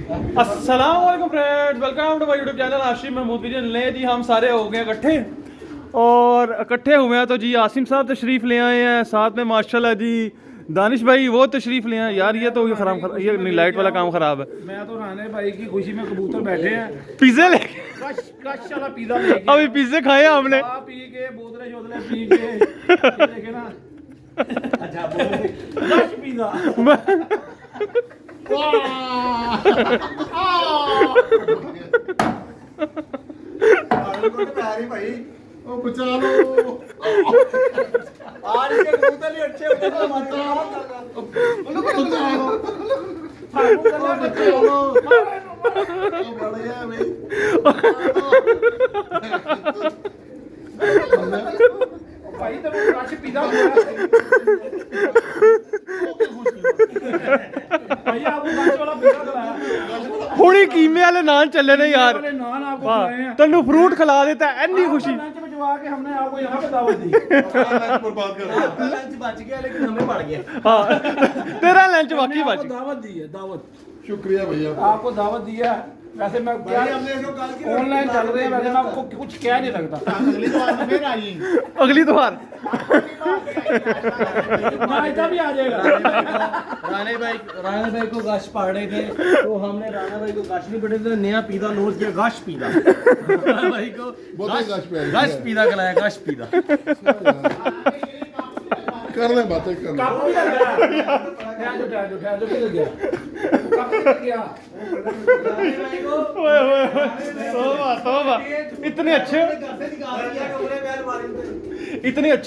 अस्सलाम वालेकुम friends, welcome to my YouTube channel Ashim Mahmood vision. ले जी हम सारे हो गए इकट्ठे और इकट्ठे हुए हैं तो जी आसिम साहब तशरीफ़ ले आए हैं, साथ में माशाल्लाह जी दानिश भाई वो तशरीफ़ ले आए। यार ये तो ये खराब ये नहीं, लाइट वाला काम ख़राब है। मैं तो राने भाई की खुशी में कबूतर बैठे हैं। पिज़्ज़ा लेके कश वाला पिज़्ज़ा लेके अभी पिज़्ज़े खाए हमने। पी के बोतलें शोतलें पी के ये देखे ना। अच्छा कश पिज़्ज़ा भाई ओ बचा लो आज के कबूतर भी अच्छे होते हैं बढ़िया भाई भाई तो कश पिज़्ज़ा भाई आपको कश वाला पिज़्ज़ा खिलाया। थोड़ी कीमे वाले नान चले ने यार। वाले नान आपको वाह, खिलाए हैं। तन्नू फ्रूट खिला देता है, इतनी खुशी। लंच भिजवा के हमने आपको यहाँ पे दावत दी। बर्बाद कर दिया लंच बच गया लेकिन हमें पड़ गया। हाँ तेरा लंच बाकी हमने बच आपको दावत दी है, दावत शुक्रिया भैया आपको दावत दी है। वैसे मैं क्या ऑनलाइन चल रहे हैं, वैसे मैं आपको कुछ कह नहीं सकता। अगली बार में फिर आई अगली बार नाश्ता भी आ जाएगा। राणे भाई को गश पढ़ रहे थे तो हमने राणा भाई को गश नहीं पढ़े थे, नया पीदा नोट किया गश पीदा। राणा भाई को बहुत गश पीदा खिलाया, गश पीदा। कर ले बातें कर ले कप भी लग गया। ठहर जो किधर गया? कप किधर गया? ओए ओए तौबा तौबा, इतने अच्छे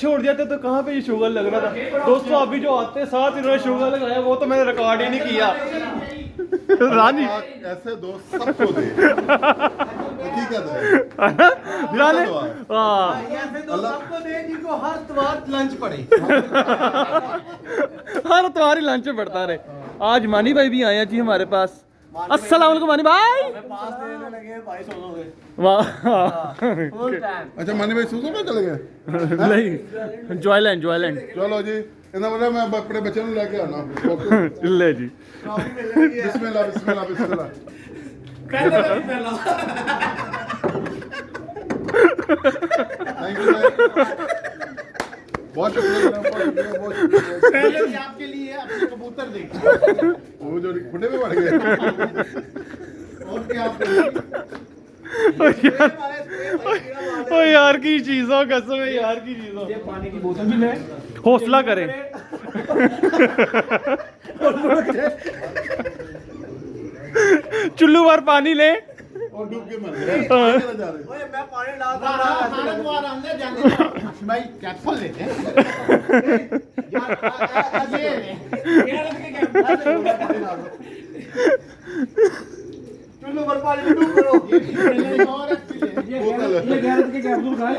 उड़ जाते तो कहाँ पे ये शुगर लग रहा था। दोस्तों अभी जो आते साथ इन्होंने शुगर लगाया वो तो मैंने रिकॉर्ड ही नहीं किया। रानी ऐसे दोस्त सबको दे हकीकत है रानी हाँ ऐसे तो सबको दे जिनको हर त्वार लंच पड़े। हर तुम्हारी लंच में बढ़ता रहे। आज मानी भाई भी आए हैं जी हमारे पास। अस्सलाम वालेकुम मानी भाई। पास देने लगे भाई सोलोगे वाह फुल टाइम। अच्छा मानी भाई सूसो में चले गए नहीं जॉयलैंड जॉयलैंड चलो जी ਇਹਦਾ ਮਤਲਬ ਮੈਂ ਆਪਣੇ ਬੱਚੇ ਨੂੰ ਲੈ ਕੇ ਆਣਾ ले जी ਬਿਸਮਿਲ੍ਲਾ ਬਿਸਮਿਲ੍ਲਾ ਬਿਸਮਿਲ੍ਲਾ कहते थे पहला। थैंक यू बहुत शुक्रिया बहुत शुक्रिया पहले भी आपके लिए अपने कबूतर देखे। वो जो खुडे में बढ़ गए और क्या आप ओ यार की चीज हो, कसम है यार की चीज हो। ये पानी की बोतल भी ले। हौसला करें। चुल्लू भर पानी ले और डूब के मर गए जा रहे ओए मैं पानी डाल भाई कैप्सूल लेते हैं। चुल्लू पर पानी डूब करो। ये गैरत के कैप्सूल खाए।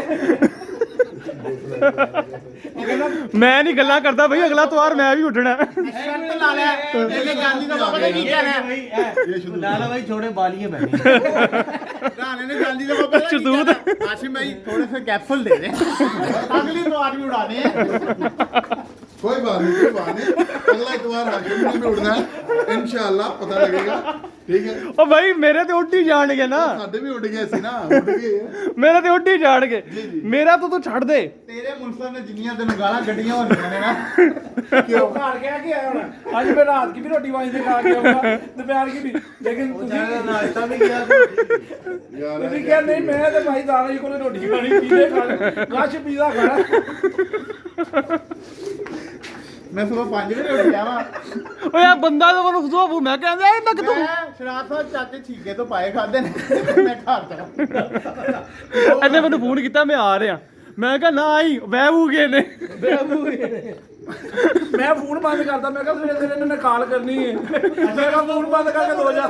मैं नहीं गल्ला करता भाई, अगला त्योहार मैं भी उठना है। शर्त ला ले। लेके गांधी का पता नहीं क्या है। ये शुरू लाला भाई छोड़े बालियां बहनी। राणे ने गांधी का पता अच्छा, नहीं दूध। क्या है। आशिम भाई थोड़े से कैप्सूल दे दे। अगली तो आदमी उड़ाने हैं। कोई बात नहीं अगला इतवार हाकिम में उड़ना है इंशाल्लाह पता लगेगा ठीक है ओ भाई मेरे ते उड्डी जान गए ना, ਸਾਡੇ ਵੀ ਉੱਡ ਗਏ ਸੀ ਨਾ ਉੱਡ ਗਏ मेरे ते उड्डी जान गए। मेरा तो तू छड़ दे। तेरे मुल्क ने जिन्नियां तेन गाਲਾਂ ਗੱਡੀਆਂ ਹੋਣੀਆਂ ਨੇ ਨਾ ਕਿਉਂ ਘਰ ਗਿਆ ਕਿ ਆਇਆ ਹੁਣ ਅੱਜ ਮੈਂ ਰਾਤ की भी रोटी वाई से खा के आऊंगा दोपहर की भी लेकिन नाश्ता भी किया ਯਾਰ ਤੁਸੀਂ ਕਿਹਾ ਨਹੀਂ ਮੈਂ ਤੇ ਭਾਈ ਦਾਦਾ ਜੀ ਕੋਲ ਰੋਟੀ ਖਾਣੀ ਪੀਲੇ ਖਾਣਾ ਗਾਸ਼ ਪੀਜ਼ਾ ਖਾਣਾ मैं सुबह 5 बजे उठ गया वा ओ यार बंदा तो ਮੈਨੂੰ ਖੁਸ਼ਬੂ ਮੈਂ ਕਹਿੰਦਾ ਇਹ ਮੈਂ ਕਿਤੋਂ मैं शराब साहब चाचे ठीके तो पाए खादे ने मैं घर चला ਇਹਨੇ ਮੈਨੂੰ ਫੋਨ ਕੀਤਾ ਮੈਂ ਆ ਰਿਹਾ। ਮੈਂ ਕਿਹਾ ਨਾ ਆਈ ਵਹਿਬੂ ਗਏ ਨੇ। मैं फोन बंद करता मैं कहा सवेरे सवेरे इन्होंने कॉल करनी है मैं कहा फोन बंद करके सो जा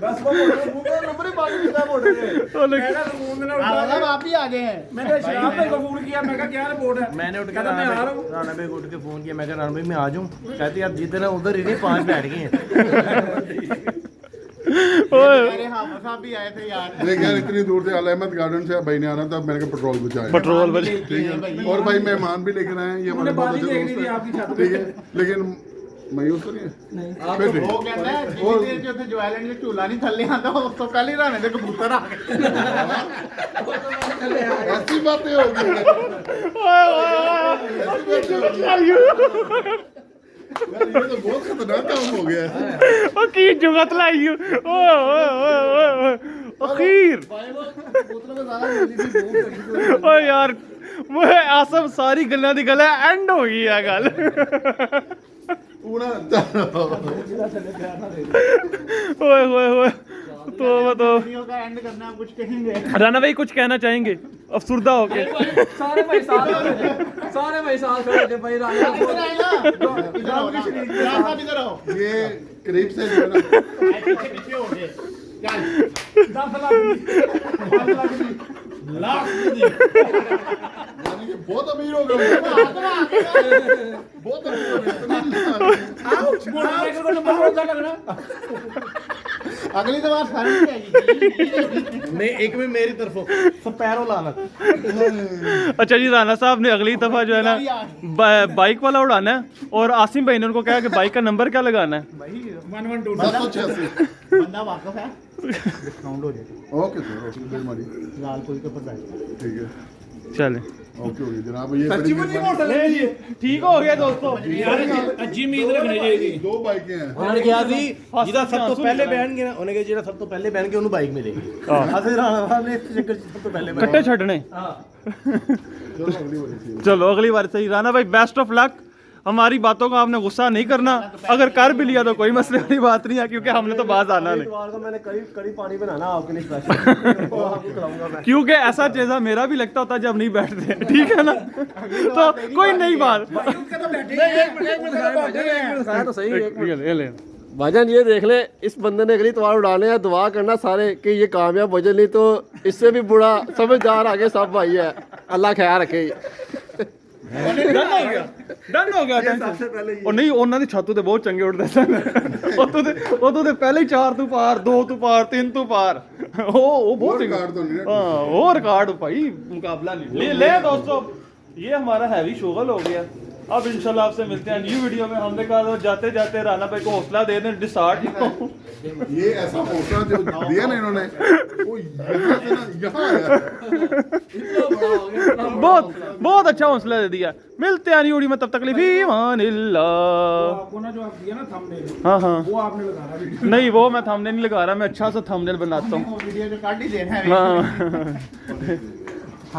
बस वो नंबर ही बंद किया बोल रहे मैं कहा फोन ने उठा आप ही आ गए हैं मैंने शराब भाई को फोन किया मैं कहा क्या रिपोर्ट है मैंने उठ के कहता मैं आ रहा हूं राणा भाई को उठ के फोन किया। मैं कहा राणा भाई मैं आ जाऊं। कहते यार जितने उधर ही नहीं 5 बैठ गए हैं। ओए मेरे हाफिज साहब भी आए थे यार लेकिन यार इतनी दूर से अल अहमद गार्डन से भाई ने आना था मैंने कहा पेट्रोल बचाए पेट्रोल बच ठीक है और भाई मेहमान भी लेकर आए हैं ये हमारे उन्हें बहुत बात ही अच्छे देखनी थी आपकी दोस्त छत हैं पे। ठीक है लेकिन ਮਾਯੂਸ ਤਾਂ ਨਹੀਂ नहीं ਫਿਰ ਵੀ ਉਹ ਕਹਿੰਦਾ ਜਿੰਨੀ ਦੇਰ ਚ ਉੱਥੇ ਜੁਆਇਲੈਂਡ ਚ ਝੂਲਾ ਨਹੀਂ ਥੱਲੇ ਆਂਦਾ ਉਸ ਤੋਂ ਪਹਿਲੇ ਰਾਣੇ ਦੇ ਕਬੂਤਰ ਆ ਗਏ ਐਸੀ ਬਾतें ਹੋ ਗਈ यार ये तो बहुत खतरनाक काम हो गया है ਉਹ ਕੀ ਜੁਗਤ ਲਾਈ ਓਏ ਓਏ ਓਏ ਓਏ ਅਖੀਰ कबूतरों में ज्यादा जल्दी से बहुत ਓਏ ਯਾਰ ਓਏ ਆਸਮ ਸਾਰੀ ਗੱਲਾਂ ਦੀ ਗੱਲ ਐਂਡ ਹੋ ਗਈ ਆ ਗੱਲ पूरा ओए ओए ओए तो वीडियो का एंड करना कुछ कहेंगे राना भाई कुछ कहना चाहेंगे अफसुर्दा होके सारे भाई साथ सारे भाई साथ खड़े थे भाई राना इधर आओ इधर आओ साहब इधर आओ ये करीब से जो है ना पीछे पीछे हो गए चल 10 लाख लाख यानी कि बहुत अमीर हो गए बहुत अमीर हो गए मोटरसाइकिल को नंबर कौन सा लगना अगली दफा सारी आएगी नहीं एक में मेरी तरफों स्पैरो लाना अच्छा जी राना साहब ने अगली दफा जो है ना बाइक वाला उड़ाना है और आसिम भाई ने उनको कहा कि बाइक का नंबर क्या लगाना है 112 786 बंदा वाकफ है डिस्काउंट हो जाएगा ओके सर ओके बिल मारी लाल कोई के ऊपर बैठ ठीक है चले ओके हो गया जनाब ये बड़ी नहीं जी ठीक हो गया दोस्तों अच्छी उम्मीद रखनी चाहिए दो बाइकें हैं उन्होंने कहा ਸੀ ਜਿਹਦਾ ਸਭ ਤੋਂ ਪਹਿਲੇ ਬਹਿਣਗੇ ਨਾ ਉਹਨੇ ਕਿਹਾ ਜਿਹੜਾ ਸਭ ਤੋਂ ਪਹਿਲੇ ਬਹਿਣਗੇ ਉਹਨੂੰ ਬਾਈਕ ਮਿਲੇਗੀ ਅਸੀਂ ਰਾਣਾ ਨੇ ਇਸ ਚੱਕਰ 'ਚ ਸਭ ਤੋਂ ਪਹਿਲੇ कट्टे छड़ने ਹਾਂ चलो अगली बारी से चलो अगली बार सही राना भाई बेस्ट ऑफ लक हमारी बातों का आपने गुस्सा नहीं करना अगर कर भी लिया तो कोई मसले वाली बात नहीं है क्योंकि हमने तो बाज आना नहीं इतवार को मैंने कड़ी पानी बनाना आपके लिए स्पेशल वो आपको खिलाऊंगा मैं क्योंकि ऐसा चीज़ा मेरा भी लगता होता जब नहीं बैठते ठीक है ना तो कोई नई बात तो सही ये ले भाईजान ये देख ले इस बंदे ने अगली तवार उड़ाने हैं दुआ करना सारे कि ये कामयाब हो जाए नहीं तो इससे भी बुरा समझदार आगे सब भाई है अल्लाह ख्याल रखे ਡਨ ਹੋ ਗਿਆ ਟੈਂਸ਼ਨ ਉਹ ਨਹੀਂ ਉਹਨਾਂ ਦੀ ਛੱਤ ਤੇ ਬਹੁਤ ਚੰਗੇ ਉੱਡਦੇ ਸਨ ਉਹ ਤੋਂ ਪਹਿਲੇ ਹੀ 4 ਤੋਂ ਪਾਰ 2 ਤੋਂ ਪਾਰ 3 ਤੋਂ ਪਾਰ ਉਹ बहुत रिकॉर्ड तो नहीं हाँ वो रिकॉर्ड भाई मुकाबला नहीं ले दोस्तों ये हमारा हैवी शोगल हो गया अब इंशाल्लाह आपसे मिलते हैं न्यू वीडियो में हमने कहा जाते जाते राना भाई को हौसला दे दें डिसार्ट ये ऐसा हौसला जो दिया ना इन्होंने वो यहाँ से ना यहाँ आया बहुत अच्छा हौसला दे दिया मिलते हैं न्यू वीडियो में तब तक फी अमानिल्लाह आपको ना जो आप दिया ना थंबनेल हाँ हाँ वो आपने लगाना वीडियो नहीं वो मैं थंबनेल नहीं लगा रहा मैं अच्छा सा थंबनेल बनाता हूँ वीडियो जो काट ही देना है हाँ